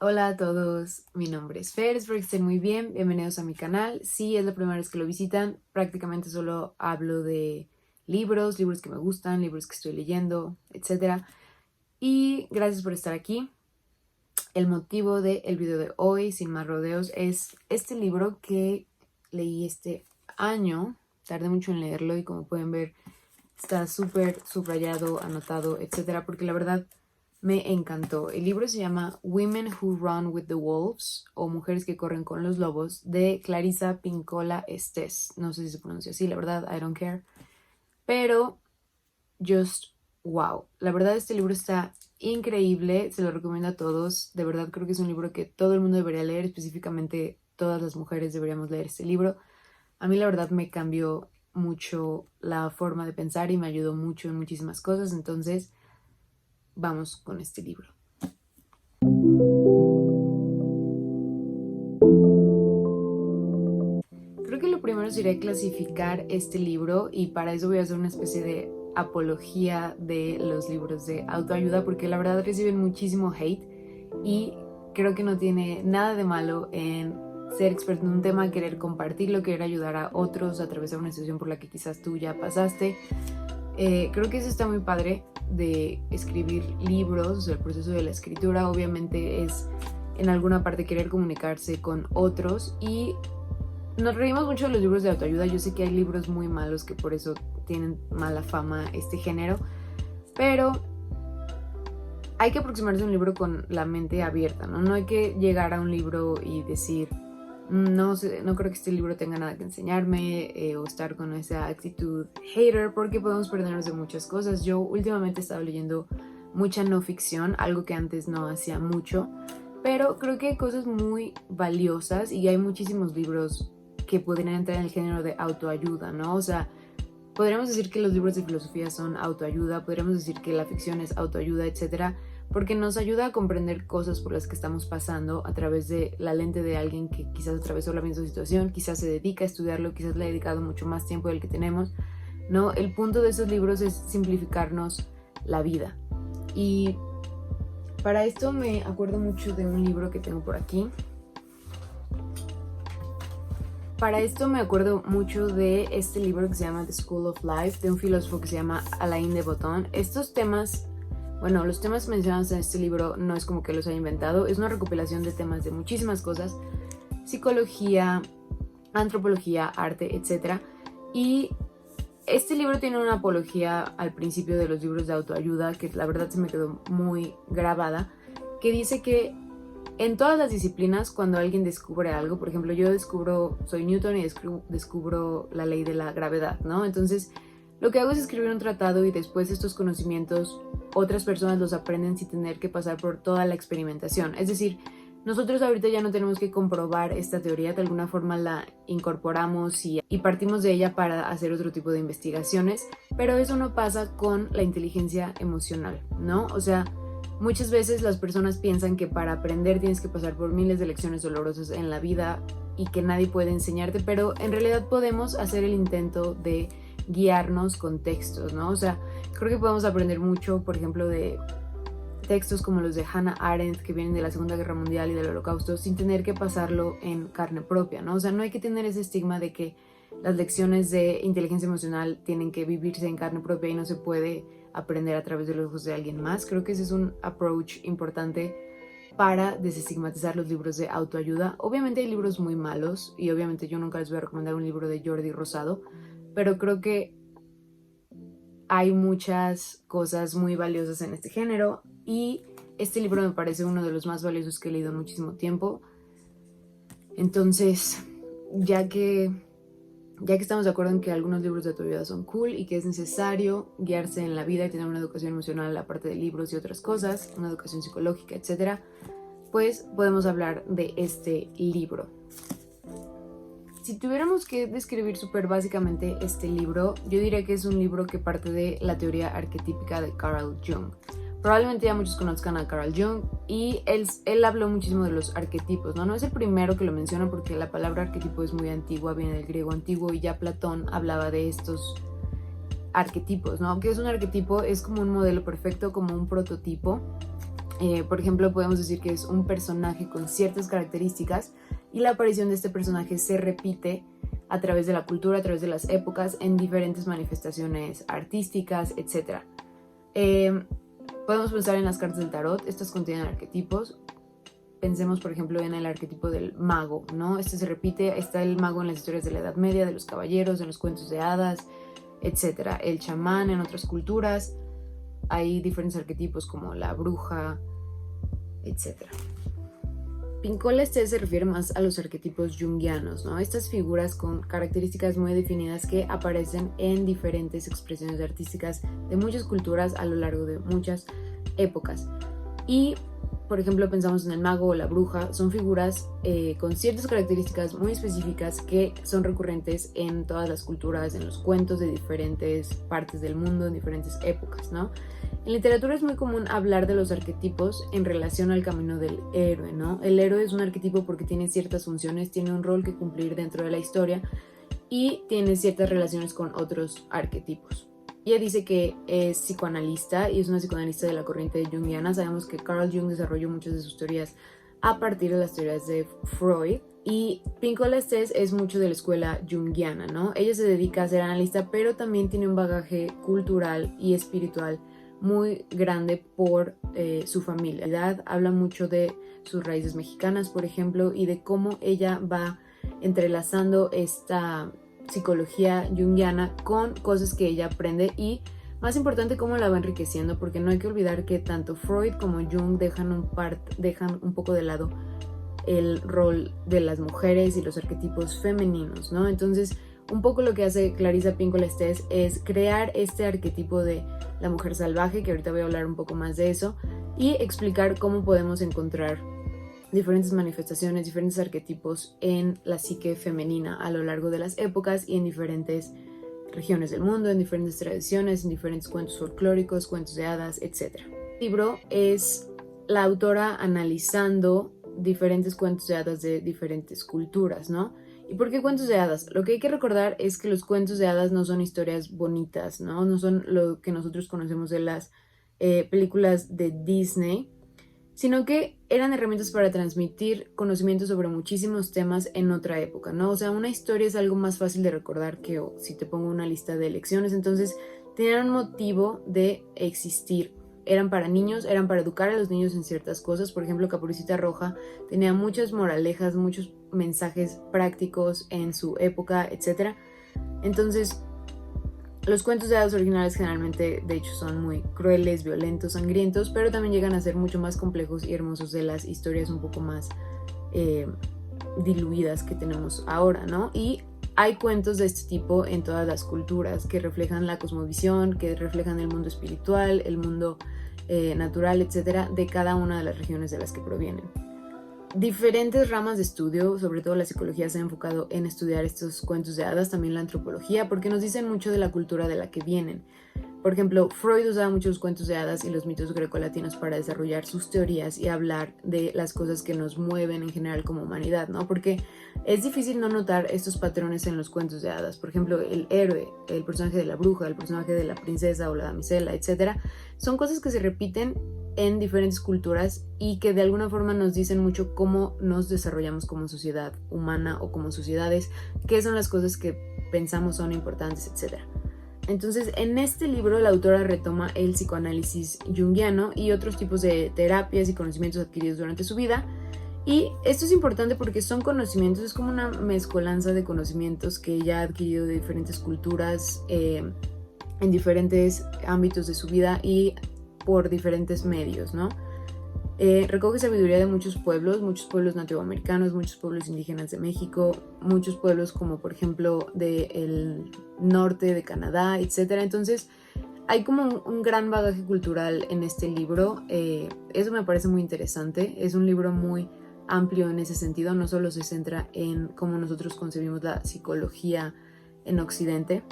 Hola a todos, mi nombre es Fer, espero que estén muy bien, bienvenidos a mi canal. Si es la primera vez que lo visitan, prácticamente solo hablo de libros que me gustan, libros que estoy leyendo, etc. Y gracias por estar aquí. El motivo del video de hoy, sin más rodeos, es este libro que leí este año. Tardé mucho en leerlo y como pueden ver está súper subrayado, anotado, etc. Porque la verdad me encantó. El libro se llama Women Who Run with the Wolves o Mujeres que corren con los lobos de Clarissa Pinkola Estés. No sé si se pronuncia así, la verdad, I don't care. Pero just wow. La verdad este libro está increíble, se lo recomiendo a todos. De verdad creo que es un libro que todo el mundo debería leer, específicamente todas las mujeres deberíamos leer este libro. A mí la verdad me cambió mucho la forma de pensar y me ayudó mucho en muchísimas cosas, entonces vamos con este libro. Creo que lo primero sería clasificar este libro y para eso voy a hacer una especie de apología de los libros de autoayuda porque la verdad reciben muchísimo hate y creo que no tiene nada de malo en ser experto en un tema, querer compartirlo, querer ayudar a otros a atravesar una situación por la que quizás tú ya pasaste. Creo que eso está muy padre de escribir libros, o sea, el proceso de la escritura obviamente es en alguna parte querer comunicarse con otros y nos reímos mucho de los libros de autoayuda. Yo sé que hay libros muy malos que por eso tienen mala fama este género, pero hay que aproximarse a un libro con la mente abierta, ¿no? No hay que llegar a un libro y decir no creo que este libro tenga nada que enseñarme o estar con esa actitud hater porque podemos perdernos de muchas cosas. Yo últimamente he estado leyendo mucha no ficción, algo que antes no hacía mucho, pero creo que hay cosas muy valiosas y hay muchísimos libros que podrían entrar en el género de autoayuda, ¿no? O sea, podríamos decir que los libros de filosofía son autoayuda, podríamos decir que la ficción es autoayuda, etcétera, porque nos ayuda a comprender cosas por las que estamos pasando a través de la lente de alguien que quizás atravesó la misma situación, quizás se dedica a estudiarlo, quizás le ha dedicado mucho más tiempo del que tenemos, ¿no? El punto de esos libros es simplificarnos la vida. Y para esto me acuerdo mucho de un libro que tengo por aquí. Para esto me acuerdo mucho de este libro que se llama The School of Life, de un filósofo que se llama Alain de Botton. Estos temas, bueno, los temas mencionados en este libro no es como que los haya inventado, es una recopilación de temas de muchísimas cosas, psicología, antropología, arte, etc. Y este libro tiene una apología al principio de los libros de autoayuda que la verdad se me quedó muy grabada, que dice que en todas las disciplinas, cuando alguien descubre algo, por ejemplo, yo soy Newton y descubro la ley de la gravedad, ¿no? Entonces, lo que hago es escribir un tratado y después estos conocimientos otras personas los aprenden sin tener que pasar por toda la experimentación. Es decir, nosotros ahorita ya no tenemos que comprobar esta teoría, de alguna forma la incorporamos y partimos de ella para hacer otro tipo de investigaciones, pero eso no pasa con la inteligencia emocional, ¿no? O sea, muchas veces las personas piensan que para aprender tienes que pasar por miles de lecciones dolorosas en la vida y que nadie puede enseñarte, pero en realidad podemos hacer el intento de guiarnos con textos, ¿no? O sea, creo que podemos aprender mucho, por ejemplo, de textos como los de Hannah Arendt que vienen de la Segunda Guerra Mundial y del Holocausto sin tener que pasarlo en carne propia, ¿no? O sea, no hay que tener ese estigma de que las lecciones de inteligencia emocional tienen que vivirse en carne propia y no se puede aprender a través de los ojos de alguien más. Creo que ese es un approach importante para desestigmatizar los libros de autoayuda. Obviamente hay libros muy malos y obviamente yo nunca les voy a recomendar un libro de Jordi Rosado, pero creo que hay muchas cosas muy valiosas en este género y este libro me parece uno de los más valiosos que he leído en muchísimo tiempo. Entonces, ya que estamos de acuerdo en que algunos libros de autoayuda son cool y que es necesario guiarse en la vida y tener una educación emocional aparte de libros y otras cosas, una educación psicológica, etc., pues podemos hablar de este libro. Si tuviéramos que describir súper básicamente este libro, yo diría que es un libro que parte de la teoría arquetípica de Carl Jung. Probablemente ya muchos conozcan a Carl Jung y él habló muchísimo de los arquetipos, ¿no? No es el primero que lo menciona porque la palabra arquetipo es muy antigua, viene del griego antiguo y ya Platón hablaba de estos arquetipos, ¿no? ¿Qué es un arquetipo? Es como un modelo perfecto, como un prototipo Por ejemplo, podemos decir que es un personaje con ciertas características y la aparición de este personaje se repite a través de la cultura, a través de las épocas, en diferentes manifestaciones artísticas, etc. Podemos pensar en las cartas del tarot, estas contienen arquetipos. Pensemos, por ejemplo, en el arquetipo del mago, ¿no? Este se repite, está el mago en las historias de la Edad Media, de los caballeros, en los cuentos de hadas, etc. El chamán en otras culturas. Hay diferentes arquetipos como la bruja, etc. Pincola Estés se refiere más a los arquetipos junguianos, ¿no? Estas figuras con características muy definidas que aparecen en diferentes expresiones artísticas de muchas culturas a lo largo de muchas épocas. Y, por ejemplo, pensamos en el mago o la bruja, son figuras con ciertas características muy específicas que son recurrentes en todas las culturas, en los cuentos de diferentes partes del mundo, en diferentes épocas, ¿no? En literatura es muy común hablar de los arquetipos en relación al camino del héroe, ¿no? El héroe es un arquetipo porque tiene ciertas funciones, tiene un rol que cumplir dentro de la historia y tiene ciertas relaciones con otros arquetipos. Ella dice que es psicoanalista y es una psicoanalista de la corriente junguiana. Sabemos que Carl Jung desarrolló muchas de sus teorías a partir de las teorías de Freud. Y Pincola Estés es mucho de la escuela junguiana, ¿no? Ella se dedica a ser analista, pero también tiene un bagaje cultural y espiritual muy grande por su familia. Habla mucho de sus raíces mexicanas, por ejemplo, y de cómo ella va entrelazando esta psicología junguiana con cosas que ella aprende y, más importante, cómo la va enriqueciendo, porque no hay que olvidar que tanto Freud como Jung dejan un poco de lado el rol de las mujeres y los arquetipos femeninos, ¿no? Entonces, un poco lo que hace Clarissa Pinkola Estés es crear este arquetipo de la mujer salvaje, que ahorita voy a hablar un poco más de eso, y explicar cómo podemos encontrar diferentes manifestaciones, diferentes arquetipos en la psique femenina a lo largo de las épocas y en diferentes regiones del mundo, en diferentes tradiciones, en diferentes cuentos folclóricos, cuentos de hadas, etc. El libro es la autora analizando diferentes cuentos de hadas de diferentes culturas, ¿no? ¿Y por qué cuentos de hadas? Lo que hay que recordar es que los cuentos de hadas no son historias bonitas, ¿no? No son lo que nosotros conocemos de las películas de Disney, sino que eran herramientas para transmitir conocimiento sobre muchísimos temas en otra época, ¿no? O sea, una historia es algo más fácil de recordar que si te pongo una lista de lecciones, entonces tenían un motivo de existir. Eran para niños, eran para educar a los niños en ciertas cosas. Por ejemplo, Caperucita Roja tenía muchas moralejas, muchos mensajes prácticos en su época, etc. Entonces, los cuentos de hadas originales generalmente, de hecho, son muy crueles, violentos, sangrientos, pero también llegan a ser mucho más complejos y hermosos de las historias un poco más diluidas que tenemos ahora, ¿no? Y hay cuentos de este tipo en todas las culturas que reflejan la cosmovisión, que reflejan el mundo espiritual, el mundo natural, etcétera, de cada una de las regiones de las que provienen. Diferentes ramas de estudio, sobre todo la psicología, se ha enfocado en estudiar estos cuentos de hadas, también la antropología, porque nos dicen mucho de la cultura de la que vienen. Por ejemplo, Freud usaba muchos cuentos de hadas y los mitos grecolatinos para desarrollar sus teorías y hablar de las cosas que nos mueven en general como humanidad, ¿no? Porque es difícil no notar estos patrones en los cuentos de hadas. Por ejemplo, el héroe, el personaje de la bruja, el personaje de la princesa o la damisela, etc. Son cosas que se repiten en diferentes culturas y que de alguna forma nos dicen mucho cómo nos desarrollamos como sociedad humana o como sociedades, qué son las cosas que pensamos son importantes, etc. Entonces, en este libro la autora retoma el psicoanálisis junguiano y otros tipos de terapias y conocimientos adquiridos durante su vida. Y esto es importante porque son conocimientos, es como una mezcolanza de conocimientos que ella ha adquirido de diferentes culturas, en diferentes ámbitos de su vida y por diferentes medios, ¿no? Recoge sabiduría de muchos pueblos nativoamericanos, muchos pueblos indígenas de México, muchos pueblos como por ejemplo del norte de Canadá, etc. Entonces hay como un gran bagaje cultural en este libro. Eso me parece muy interesante. Es un libro muy amplio en ese sentido, no solo se centra en cómo nosotros concebimos la psicología en Occidente.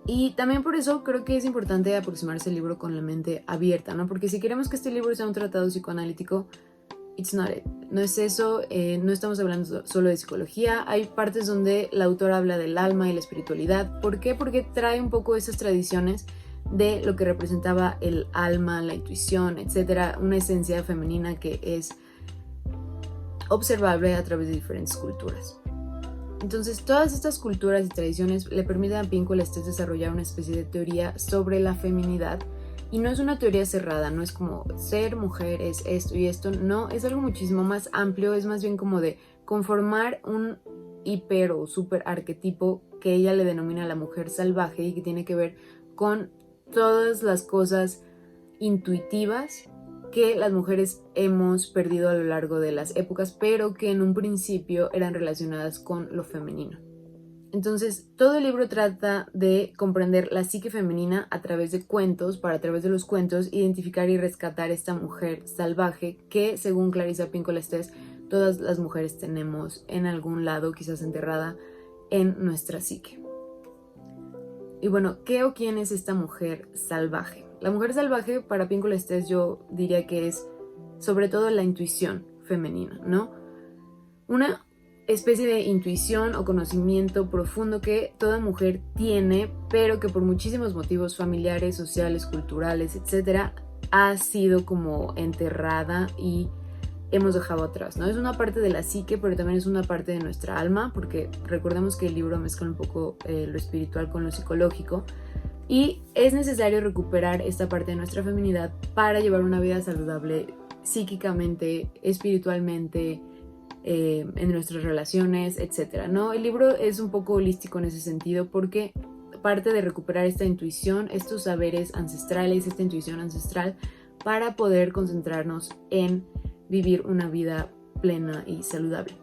Y también por eso creo que es importante aproximarse al libro con la mente abierta, ¿no? Porque si queremos que este libro sea un tratado psicoanalítico, it's not it. No es eso, no estamos hablando solo de psicología. Hay partes donde la autora habla del alma y la espiritualidad. ¿Por qué? Porque trae un poco esas tradiciones de lo que representaba el alma, la intuición, etcétera, una esencia femenina que es observable a través de diferentes culturas. Entonces, todas estas culturas y tradiciones le permiten a Píncula Estés desarrollar una especie de teoría sobre la feminidad, y no es una teoría cerrada, no es como ser mujer es esto y esto, no, es algo muchísimo más amplio, es más bien como de conformar un hiper o super arquetipo que ella le denomina la mujer salvaje y que tiene que ver con todas las cosas intuitivas que las mujeres hemos perdido a lo largo de las épocas, pero que en un principio eran relacionadas con lo femenino. Entonces, todo el libro trata de comprender la psique femenina a través de cuentos, para a través de los cuentos identificar y rescatar esta mujer salvaje que, según Clarissa Pinkola Estés, todas las mujeres tenemos en algún lado, quizás enterrada en nuestra psique. Y bueno, ¿qué o quién es esta mujer salvaje? La mujer salvaje para Pinkola Estés yo diría que es sobre todo la intuición femenina, ¿no? Una especie de intuición o conocimiento profundo que toda mujer tiene, pero que por muchísimos motivos familiares, sociales, culturales, etcétera, ha sido como enterrada y hemos dejado atrás, ¿no? Es una parte de la psique, pero también es una parte de nuestra alma, porque recordemos que el libro mezcla un poco lo espiritual con lo psicológico, y es necesario recuperar esta parte de nuestra feminidad para llevar una vida saludable psíquicamente, espiritualmente, en nuestras relaciones, etcétera, ¿no? El libro es un poco holístico en ese sentido porque parte de recuperar esta intuición, estos saberes ancestrales, esta intuición ancestral, para poder concentrarnos en vivir una vida plena y saludable.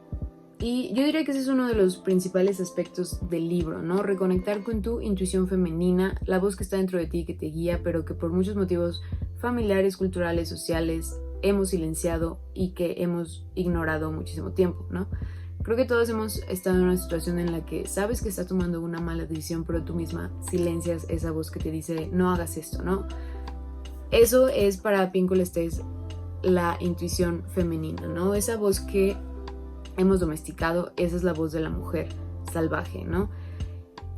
Y yo diría que ese es uno de los principales aspectos del libro, ¿no? Reconectar con tu intuición femenina, la voz que está dentro de ti, que te guía, pero que por muchos motivos familiares, culturales, sociales, hemos silenciado y que hemos ignorado muchísimo tiempo, ¿no? Creo que todos hemos estado en una situación en la que sabes que estás tomando una mala decisión, pero tú misma silencias esa voz que te dice, no hagas esto, ¿no? Eso es para Pinkola Estés la intuición femenina, ¿no? Esa voz que hemos domesticado, esa es la voz de la mujer salvaje, ¿no?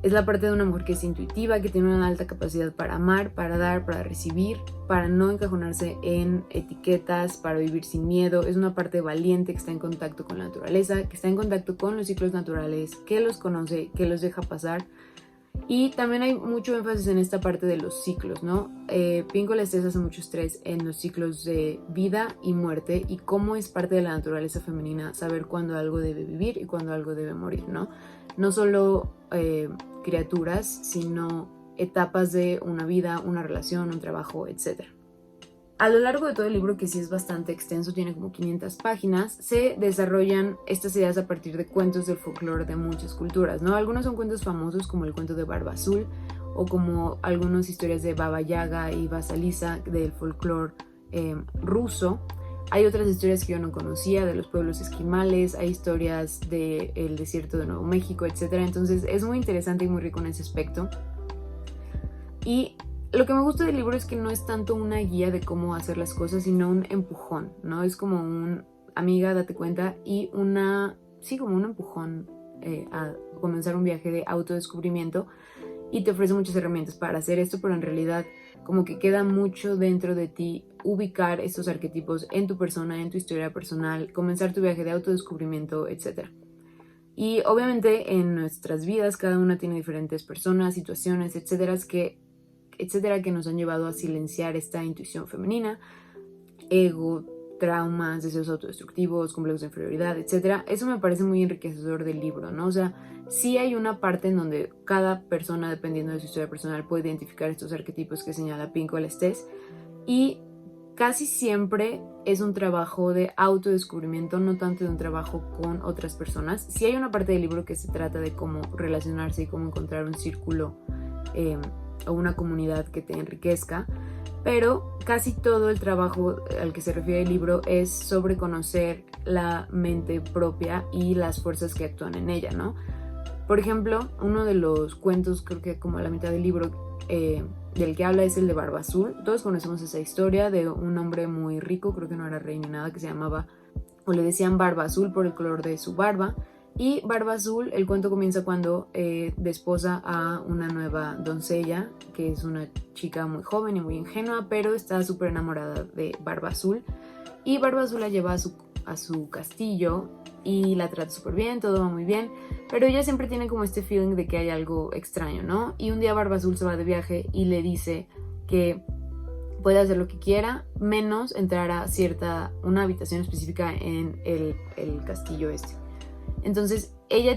Es la parte de una mujer que es intuitiva, que tiene una alta capacidad para amar, para dar, para recibir, para no encajonarse en etiquetas, para vivir sin miedo. Es una parte valiente que está en contacto con la naturaleza, que está en contacto con los ciclos naturales, que los conoce, que los deja pasar. Y también hay mucho énfasis en esta parte de los ciclos, ¿no? Pinkola Estés hace mucho estrés en los ciclos de vida y muerte y cómo es parte de la naturaleza femenina saber cuándo algo debe vivir y cuándo algo debe morir, ¿no? No solo criaturas, sino etapas de una vida, una relación, un trabajo, etc. A lo largo de todo el libro, que sí es bastante extenso, tiene como 500 páginas, se desarrollan estas ideas a partir de cuentos del folclore de muchas culturas, ¿no? Algunos son cuentos famosos como el cuento de Barba Azul o como algunas historias de Baba Yaga y Vasalisa del folclore ruso. Hay otras historias que yo no conocía de los pueblos esquimales, hay historias del desierto de Nuevo México, etc. Entonces es muy interesante y muy rico en ese aspecto. Y lo que me gusta del libro es que no es tanto una guía de cómo hacer las cosas, sino un empujón, ¿no? Es como un amiga, date cuenta, y como un empujón a comenzar un viaje de autodescubrimiento, y te ofrece muchas herramientas para hacer esto, pero en realidad como que queda mucho dentro de ti ubicar estos arquetipos en tu persona, en tu historia personal, comenzar tu viaje de autodescubrimiento, etc. Y obviamente en nuestras vidas cada una tiene diferentes personas, situaciones, etcétera, que nos han llevado a silenciar esta intuición femenina, ego, traumas, deseos autodestructivos, complejos de inferioridad, etc. Eso me parece muy enriquecedor del libro, ¿no? O sea, sí hay una parte en donde cada persona, dependiendo de su historia personal, puede identificar estos arquetipos que señala Pinkola Estés, y casi siempre es un trabajo de autodescubrimiento, no tanto de un trabajo con otras personas. Sí hay una parte del libro que se trata de cómo relacionarse y cómo encontrar un círculo o una comunidad que te enriquezca, pero casi todo el trabajo al que se refiere el libro es sobre conocer la mente propia y las fuerzas que actúan en ella, ¿no? Por ejemplo, uno de los cuentos, creo que como a la mitad del libro, del que habla es el de Barba Azul. Todos conocemos esa historia de un hombre muy rico, creo que no era rey ni nada, que se llamaba, o le decían Barba Azul por el color de su barba, Y Barba Azul, el cuento comienza cuando desposa a una nueva doncella, que es una chica muy joven y muy ingenua, pero está súper enamorada de Barba Azul. Y Barba Azul la lleva a su castillo y la trata súper bien, todo va muy bien, pero ella siempre tiene como este feeling de que hay algo extraño, ¿no? Y un día Barba Azul se va de viaje y le dice que puede hacer lo que quiera, menos entrar a una habitación específica en el castillo este. Entonces ella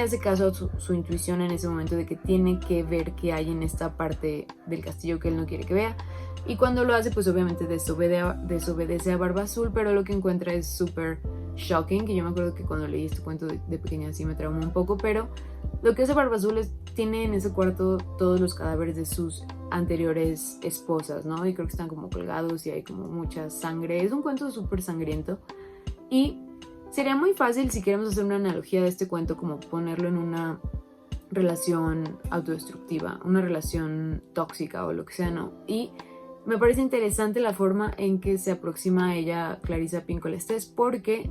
hace caso a su intuición en ese momento de que tiene que ver qué hay en esta parte del castillo que él no quiere que vea. Y cuando lo hace, pues obviamente desobedece a Barba Azul, pero lo que encuentra es súper shocking, que yo me acuerdo que cuando leí este cuento de pequeña sí me traumó un poco, pero lo que hace Barba Azul es, tiene en ese cuarto todos los cadáveres de sus anteriores esposas, ¿no? Y creo que están como colgados y hay como mucha sangre. Es un cuento súper sangriento y sería muy fácil, si queremos hacer una analogía de este cuento, como ponerlo en una relación autodestructiva, una relación tóxica o lo que sea, ¿no? Y me parece interesante la forma en que se aproxima a ella Clarissa Pinkola Estés, porque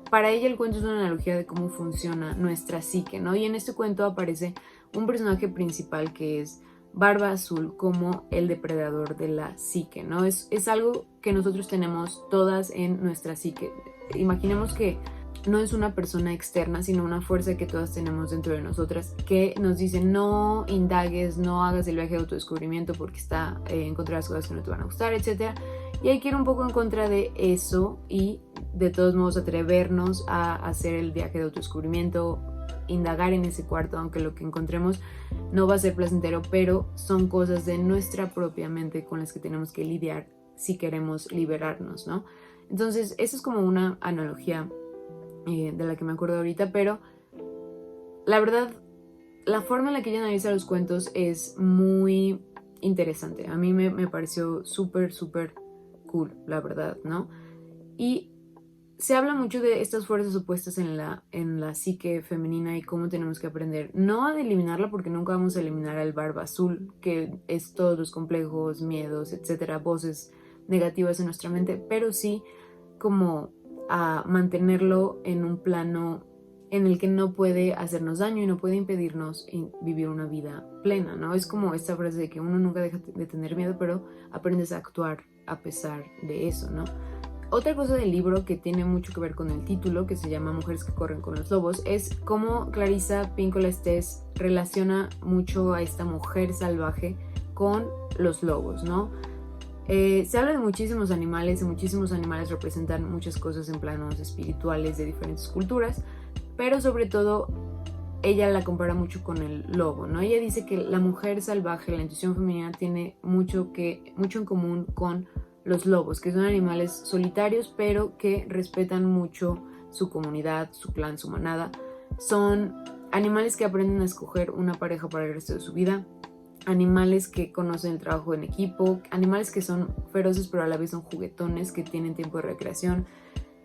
para ella el cuento es una analogía de cómo funciona nuestra psique, ¿no? Y en este cuento aparece un personaje principal que es Barba Azul como el depredador de la psique, ¿no? Es algo que nosotros tenemos todas en nuestra psique. Imaginemos que no es una persona externa, sino una fuerza que todas tenemos dentro de nosotras que nos dice no indagues, no hagas el viaje de autodescubrimiento porque está en contra de las cosas que no te van a gustar, etc. Y hay que ir un poco en contra de eso y de todos modos atrevernos a hacer el viaje de autodescubrimiento, indagar en ese cuarto, aunque lo que encontremos no va a ser placentero, pero son cosas de nuestra propia mente con las que tenemos que lidiar si queremos liberarnos, ¿no? Entonces, eso es como una analogía de la que me acuerdo ahorita, pero la verdad, la forma en la que ella analiza los cuentos es muy interesante. A mí me pareció súper, súper cool, la verdad, ¿no? Y se habla mucho de estas fuerzas opuestas en la psique femenina y cómo tenemos que aprender, no a eliminarla, porque nunca vamos a eliminar al Barba Azul, que es todos los complejos, miedos, etcétera, voces negativas en nuestra mente, pero sí como a mantenerlo en un plano en el que no puede hacernos daño y no puede impedirnos vivir una vida plena, ¿no? Es como esta frase de que uno nunca deja de tener miedo, pero aprendes a actuar a pesar de eso, ¿no? Otra cosa del libro que tiene mucho que ver con el título, que se llama Mujeres que corren con los lobos, es cómo Clarissa Pinkola Estés relaciona mucho a esta mujer salvaje con los lobos, ¿no? Se habla de muchísimos animales y muchísimos animales representan muchas cosas en planos espirituales de diferentes culturas, pero sobre todo ella la compara mucho con el lobo, ¿no? Ella dice que la mujer salvaje, la intuición femenina, tiene mucho en común con los lobos, que son animales solitarios, pero que respetan mucho su comunidad, su clan, su manada. Son animales que aprenden a escoger una pareja para el resto de su vida, animales que conocen el trabajo en equipo, animales que son feroces pero a la vez son juguetones, que tienen tiempo de recreación,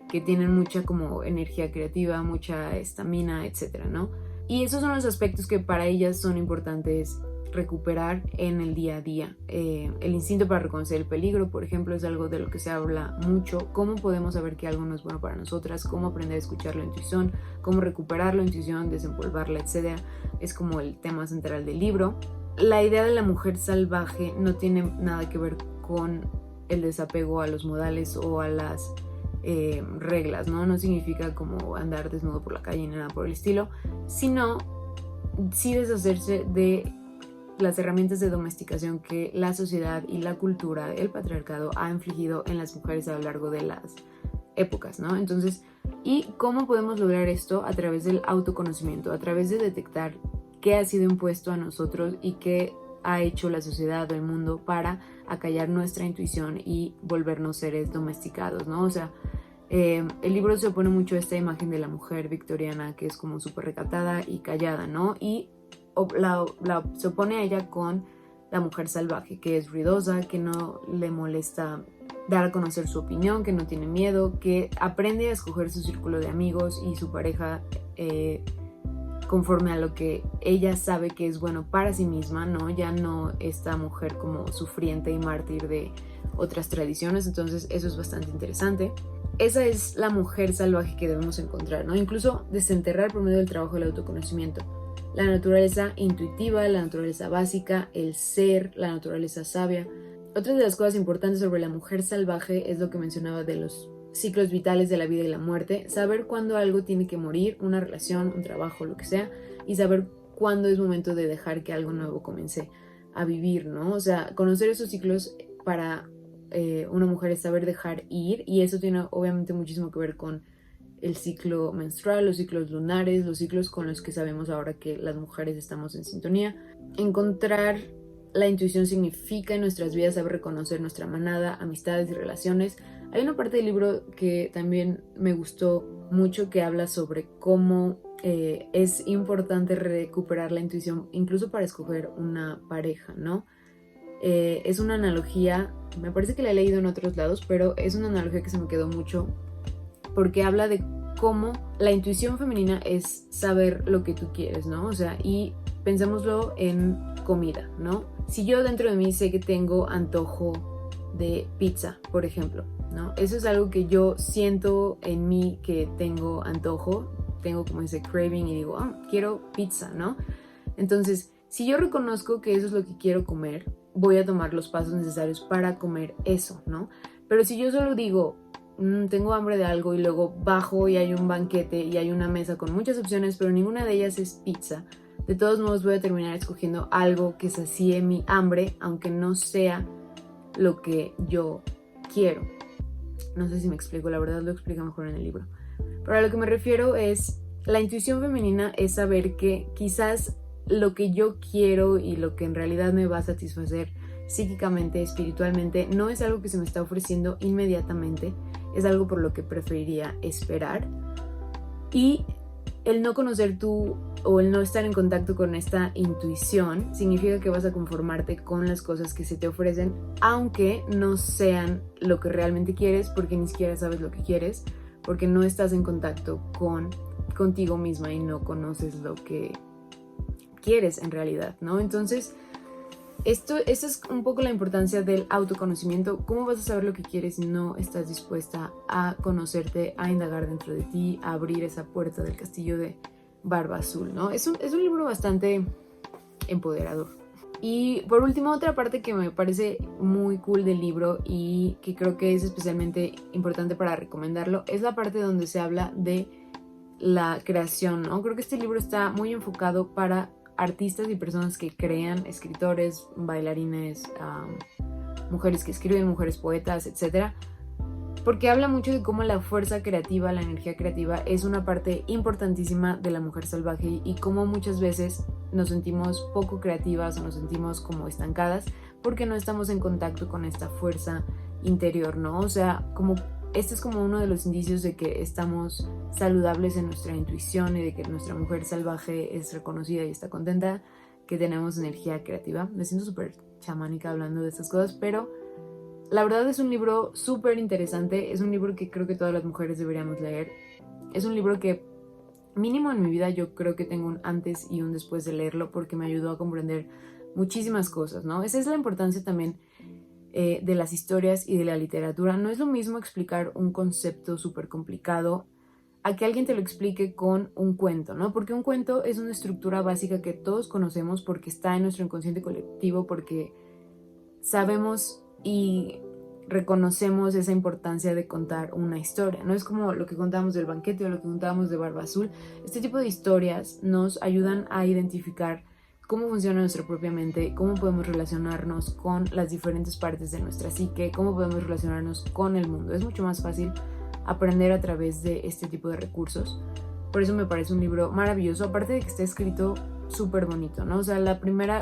que tienen mucha como energía creativa, mucha estamina, etcétera, ¿no? Y esos son los aspectos que para ellas son importantes recuperar en el día a día. El instinto para reconocer el peligro, por ejemplo, es algo de lo que se habla mucho. Cómo podemos saber que algo no es bueno para nosotras, cómo aprender a escuchar la intuición, cómo recuperar la intuición, desempolvarla, etcétera. Es como el tema central del libro. La idea de la mujer salvaje no tiene nada que ver con el desapego a los modales o a las reglas, ¿no? No significa como andar desnudo por la calle ni nada por el estilo, sino sí deshacerse de las herramientas de domesticación que la sociedad y la cultura, el patriarcado, ha infligido en las mujeres a lo largo de las épocas, ¿no? Entonces, ¿y cómo podemos lograr esto? A través del autoconocimiento, a través de detectar qué ha sido impuesto a nosotros y qué ha hecho la sociedad o el mundo para acallar nuestra intuición y volvernos seres domesticados, ¿no? O sea, el libro se opone mucho a esta imagen de la mujer victoriana que es como súper recatada y callada, ¿no? Y se opone a ella con la mujer salvaje, que es ruidosa, que no le molesta dar a conocer su opinión, que no tiene miedo, que aprende a escoger su círculo de amigos y su pareja conforme a lo que ella sabe que es bueno para sí misma, ¿no? Ya no esta mujer como sufriente y mártir de otras tradiciones. Entonces eso es bastante interesante. esa es la mujer salvaje que debemos encontrar, ¿no? Incluso desenterrar por medio del trabajo del autoconocimiento. La naturaleza intuitiva, la naturaleza básica, el ser, la naturaleza sabia. Otra de las cosas importantes sobre la mujer salvaje es lo que mencionaba de los ciclos vitales de la vida y la muerte, saber cuándo algo tiene que morir, una relación, un trabajo, lo que sea, y saber cuándo es momento de dejar que algo nuevo comience a vivir, ¿no? O sea, conocer esos ciclos para una mujer es saber dejar ir, y eso tiene obviamente muchísimo que ver con el ciclo menstrual, los ciclos lunares, los ciclos con los que sabemos ahora que las mujeres estamos en sintonía. Encontrar la intuición significa en nuestras vidas saber reconocer nuestra manada, amistades y relaciones. Hay una parte del libro que también me gustó mucho que habla sobre cómo es importante recuperar la intuición incluso para escoger una pareja, ¿no? Es una analogía, me parece que la he leído en otros lados, pero es una analogía que se me quedó mucho porque habla de cómo la intuición femenina es saber lo que tú quieres, ¿no? O sea, y pensémoslo en comida, ¿no? Si yo dentro de mí sé que tengo antojo de pizza, por ejemplo, ¿no? Eso es algo que yo siento en mí que tengo antojo, tengo como ese craving y digo, quiero pizza, ¿no? Entonces, si yo reconozco que eso es lo que quiero comer, voy a tomar los pasos necesarios para comer eso, ¿no? Pero si yo solo digo, tengo hambre de algo, y luego bajo y hay un banquete y hay una mesa con muchas opciones, pero ninguna de ellas es pizza, de todos modos voy a terminar escogiendo algo que sacie mi hambre, aunque no sea lo que yo quiero. No sé si me explico, la verdad lo explica mejor en el libro. Pero a lo que me refiero es, la intuición femenina es saber que quizás lo que yo quiero y lo que en realidad me va a satisfacer psíquicamente, espiritualmente, no es algo que se me está ofreciendo inmediatamente, es algo por lo que preferiría esperar. Y el no conocer tú o el no estar en contacto con esta intuición significa que vas a conformarte con las cosas que se te ofrecen, aunque no sean lo que realmente quieres, porque ni siquiera sabes lo que quieres, porque no estás en contacto contigo misma y no conoces lo que quieres en realidad, ¿no? Entonces, esto es un poco la importancia del autoconocimiento. ¿Cómo vas a saber lo que quieres si no estás dispuesta a conocerte, a indagar dentro de ti, a abrir esa puerta del castillo de Barba Azul, ¿no? Es un libro bastante empoderador. Y por último, otra parte que me parece muy cool del libro y que creo que es especialmente importante para recomendarlo es la parte donde se habla de la creación, ¿no? Creo que este libro está muy enfocado para artistas y personas que crean, escritores, bailarines, mujeres que escriben, mujeres poetas, etc. Porque habla mucho de cómo la fuerza creativa, la energía creativa es una parte importantísima de la mujer salvaje y cómo muchas veces nos sentimos poco creativas o nos sentimos como estancadas porque no estamos en contacto con esta fuerza interior, ¿no? O sea, como este es como uno de los indicios de que estamos saludables en nuestra intuición y de que nuestra mujer salvaje es reconocida y está contenta, que tenemos energía creativa. Me siento súper chamánica hablando de estas cosas, pero la verdad es un libro súper interesante. Es un libro que creo que todas las mujeres deberíamos leer. Es un libro que mínimo en mi vida yo creo que tengo un antes y un después de leerlo porque me ayudó a comprender muchísimas cosas, ¿no? Esa es la importancia también de las historias y de la literatura. No es lo mismo explicar un concepto súper complicado a que alguien te lo explique con un cuento, ¿no? Porque un cuento es una estructura básica que todos conocemos porque está en nuestro inconsciente colectivo, porque sabemos y reconocemos esa importancia de contar una historia. No es como lo que contamos del banquete o lo que contábamos de Barba Azul. Este tipo de historias nos ayudan a identificar cómo funciona nuestra propia mente, cómo podemos relacionarnos con las diferentes partes de nuestra psique, cómo podemos relacionarnos con el mundo. Es mucho más fácil aprender a través de este tipo de recursos. Por eso me parece un libro maravilloso, aparte de que está escrito súper bonito, ¿no? O sea, la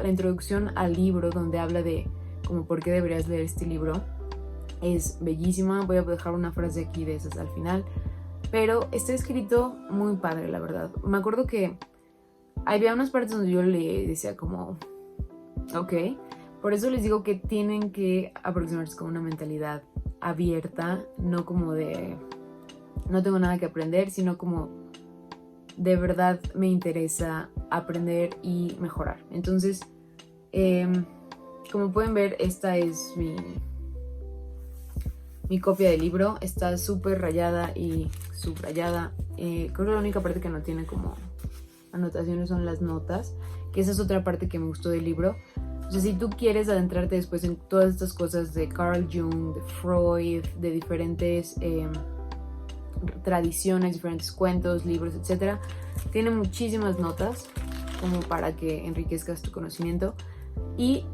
introducción al libro donde habla de como por qué deberías leer este libro es bellísima. Voy a dejar una frase aquí de esas al final, pero está escrito muy padre, la verdad. Me acuerdo que había unas partes donde yo le decía como, ok, por eso les digo que tienen que aproximarse con una mentalidad abierta, no como de, no tengo nada que aprender, sino como, de verdad me interesa aprender y mejorar. Entonces, como pueden ver, esta es mi copia del libro. Está súper rayada y subrayada. Creo que la única parte que no tiene como anotaciones son las notas, que esa es otra parte que me gustó del libro. O sea, si tú quieres adentrarte después en todas estas cosas de Carl Jung, de Freud, de diferentes tradiciones, diferentes cuentos, libros, etc., tiene muchísimas notas como para que enriquezcas tu conocimiento. Y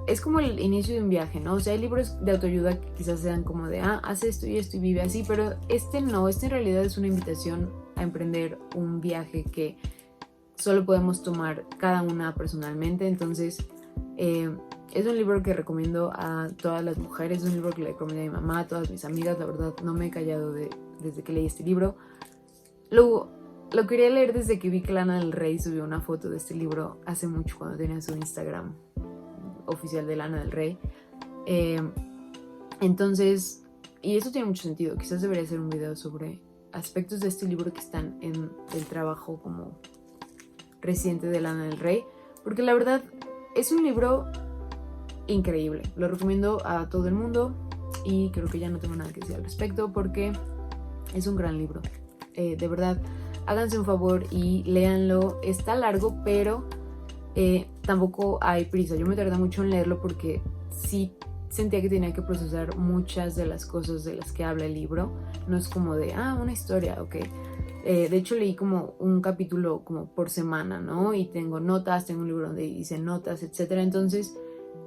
es como el inicio de un viaje, ¿no? O sea, hay libros de autoayuda que quizás sean como de, haz esto y vive así, pero este no, este en realidad es una invitación a emprender un viaje que solo podemos tomar cada una personalmente. Entonces, es un libro que recomiendo a todas las mujeres, es un libro que le recomiendo a mi mamá, a todas mis amigas. La verdad, no me he callado desde que leí este libro. Lo quería leer desde que vi que Lana del Rey subió una foto de este libro hace mucho, cuando tenía su Instagram oficial de Lana del Rey. Entonces, y eso tiene mucho sentido. Quizás debería hacer un video sobre aspectos de este libro que están en el trabajo como reciente de Lana del Rey, porque la verdad es un libro increíble. Lo recomiendo a todo el mundo y creo que ya no tengo nada que decir al respecto porque es un gran libro. De verdad, háganse un favor y léanlo. Está largo, pero tampoco hay prisa. Yo me tardé mucho en leerlo porque sí sentía que tenía que procesar muchas de las cosas de las que habla el libro. No es como de, una historia, ok. De hecho leí como un capítulo como por semana, ¿no? Y tengo notas, tengo un libro donde hice notas, etc. Entonces,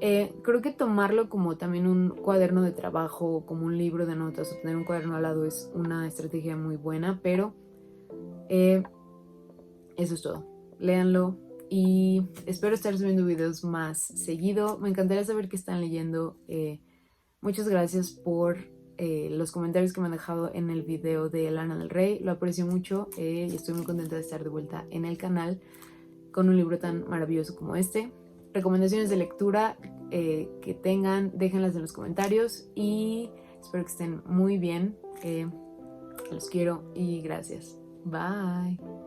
creo que tomarlo como también un cuaderno de trabajo, como un libro de notas, o tener un cuaderno al lado es una estrategia muy buena, pero eso es todo. Léanlo y espero estar subiendo videos más seguido. Me encantaría saber qué están leyendo. Muchas gracias por los comentarios que me han dejado en el video de Lana del Rey. Lo aprecio mucho y estoy muy contenta de estar de vuelta en el canal con un libro tan maravilloso como este. Recomendaciones de lectura que tengan, déjenlas en los comentarios y espero que estén muy bien. Los quiero y gracias. Bye.